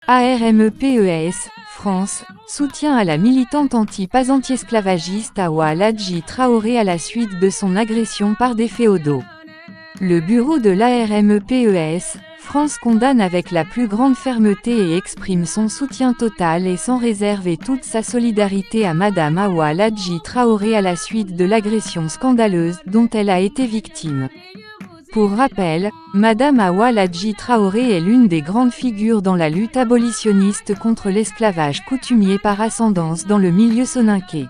ARMEPES, France, soutien à la militante anti-pas-anti-esclavagiste Hawa Ladji Traoré à la suite de son agression par des féodaux. Le bureau de l'ARMEPES, France condamne avec la plus grande fermeté et exprime son soutien total et sans réserve et toute sa solidarité à Madame Hawa Ladji Traoré à la suite de l'agression scandaleuse dont elle a été victime. Pour rappel, Madame Hawa Ladji Traoré est l'une des grandes figures dans la lutte abolitionniste contre l'esclavage coutumier par ascendance dans le milieu soninké.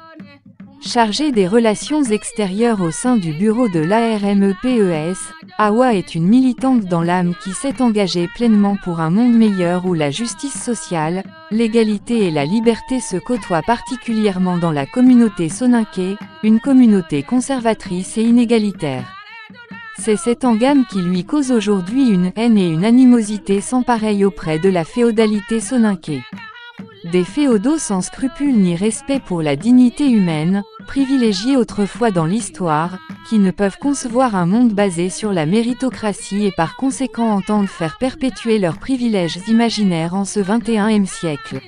Chargée des relations extérieures au sein du bureau de l'ARMEPES, Hawa est une militante dans l'âme qui s'est engagée pleinement pour un monde meilleur où la justice sociale, l'égalité et la liberté se côtoient particulièrement dans la communauté soninké, une communauté conservatrice et inégalitaire. C'est cet engame qui lui cause aujourd'hui une haine et une animosité sans pareil auprès de la féodalité soninké. Des féodaux sans scrupules ni respect pour la dignité humaine, privilégiés autrefois dans l'histoire, qui ne peuvent concevoir un monde basé sur la méritocratie et par conséquent entendent faire perpétuer leurs privilèges imaginaires en ce XXIe siècle.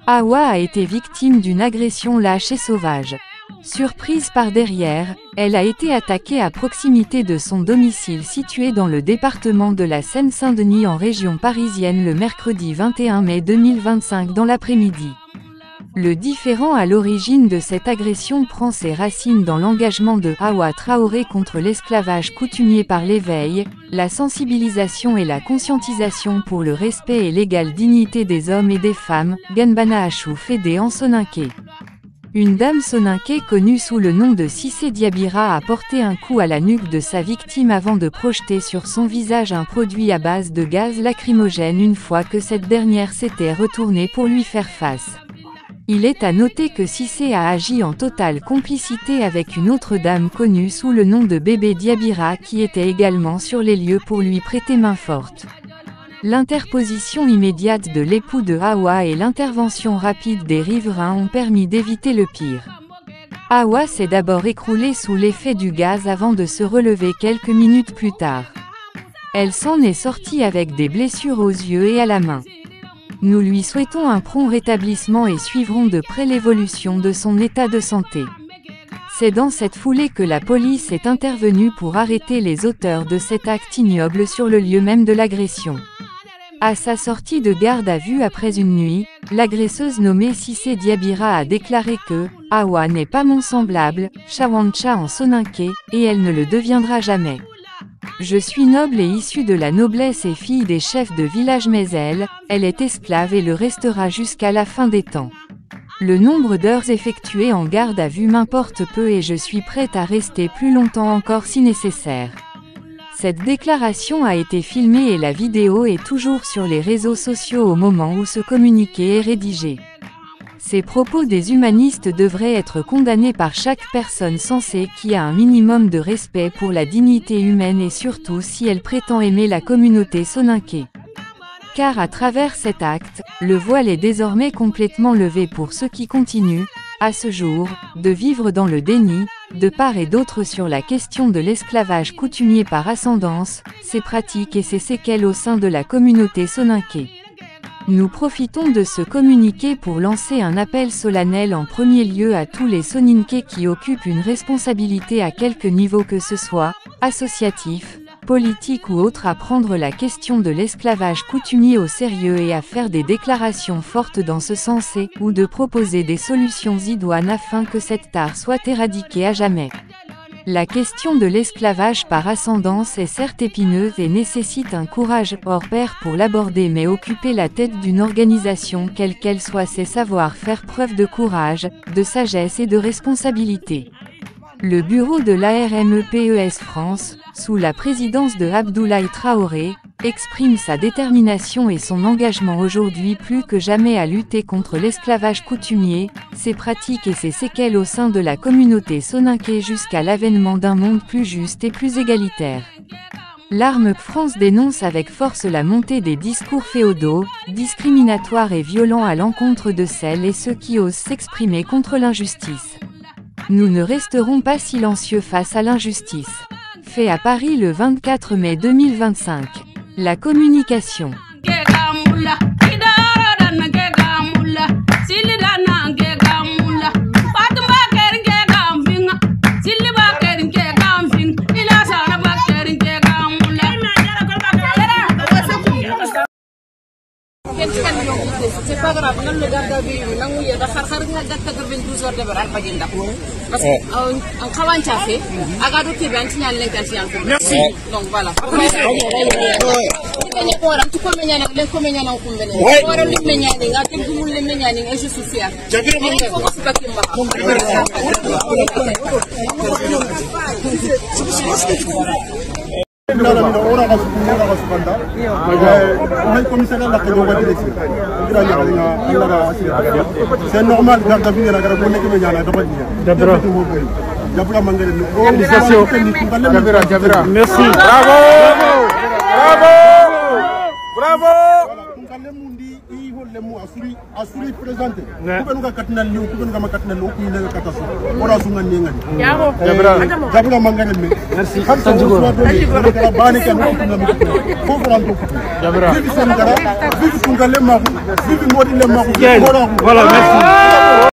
Hawa a été victime d'une agression lâche et sauvage. Surprise par derrière, elle a été attaquée à proximité de son domicile situé dans le département de la Seine-Saint-Denis en région parisienne le mercredi 21 mai 2025 dans l'après-midi. Le différend à l'origine de cette agression prend ses racines dans l'engagement de Hawa Traoré contre l'esclavage coutumier par l'éveil, la sensibilisation et la conscientisation pour le respect et l'égale dignité des hommes et des femmes, Ganbana Achou Fédé en soninké. Une dame soninké connue sous le nom de Cissé Diabira a porté un coup à la nuque de sa victime avant de projeter sur son visage un produit à base de gaz lacrymogène une fois que cette dernière s'était retournée pour lui faire face. Il est à noter que Cissé a agi en totale complicité avec une autre dame connue sous le nom de Bébé Diabira qui était également sur les lieux pour lui prêter main forte. L'interposition immédiate de l'époux de Hawa et l'intervention rapide des riverains ont permis d'éviter le pire. Hawa s'est d'abord écroulée sous l'effet du gaz avant de se relever quelques minutes plus tard. Elle s'en est sortie avec des blessures aux yeux et à la main. Nous lui souhaitons un prompt rétablissement et suivrons de près l'évolution de son état de santé. C'est dans cette foulée que la police est intervenue pour arrêter les auteurs de cet acte ignoble sur le lieu même de l'agression. À sa sortie de garde à vue après une nuit, l'agresseuse nommée Cissé Diabira a déclaré que « Hawa n'est pas mon semblable, Chawancha en soninké, et elle ne le deviendra jamais. Je suis noble et issue de la noblesse et fille des chefs de village mais elle est esclave et le restera jusqu'à la fin des temps. Le nombre d'heures effectuées en garde à vue m'importe peu et je suis prête à rester plus longtemps encore si nécessaire. » Cette déclaration a été filmée et la vidéo est toujours sur les réseaux sociaux au moment où ce communiqué est rédigé. Ces propos des humanistes devraient être condamnés par chaque personne sensée qui a un minimum de respect pour la dignité humaine et surtout si elle prétend aimer la communauté soninké. Car à travers cet acte, le voile est désormais complètement levé pour ceux qui continuent, à ce jour, de vivre dans le déni, de part et d'autre sur la question de l'esclavage coutumier par ascendance, ses pratiques et ses séquelles au sein de la communauté soninké. Nous profitons de ce communiqué pour lancer un appel solennel en premier lieu à tous les soninké qui occupent une responsabilité à quelque niveau que ce soit, associatif, politique ou autre à prendre la question de l'esclavage coutumier au sérieux et à faire des déclarations fortes dans ce sens ou de proposer des solutions idoines afin que cet art soit éradiqué à jamais. La question de l'esclavage par ascendance est certes épineuse et nécessite un courage hors pair pour l'aborder mais occuper la tête d'une organisation quelle qu'elle soit c'est savoir faire preuve de courage, de sagesse et de responsabilité. Le bureau de l'ARMEPES France, sous la présidence de Abdoulaye Traoré, exprime sa détermination et son engagement aujourd'hui plus que jamais à lutter contre l'esclavage coutumier, ses pratiques et ses séquelles au sein de la communauté soninké jusqu'à l'avènement d'un monde plus juste et plus égalitaire. L'ARMEP France dénonce avec force la montée des discours féodaux, discriminatoires et violents à l'encontre de celles et ceux qui osent s'exprimer contre l'injustice. Nous ne resterons pas silencieux face à l'injustice. Fait à Paris le 24 mai 2025. La communication. C'est pas grave, on le garde à vue, on a 92 heures de baral pas d'indap. Parce qu'en travail fait, à garder qui vient à l'intention. Merci. Donc voilà. C'est normal, merci. Bravo! Bravo! Bravo! Asuri présente. Ku benuka katina liu, ku benuka makatina liu, ku inega katasu. Ora sunga nenga. Jabra mangane me. Merci. Tanjugo. Kala bani kan ku tunga mi. Ko franto. Jabra. Bibi sangara, bibi tunga lemma, bibi modi lemma. Voilà, merci.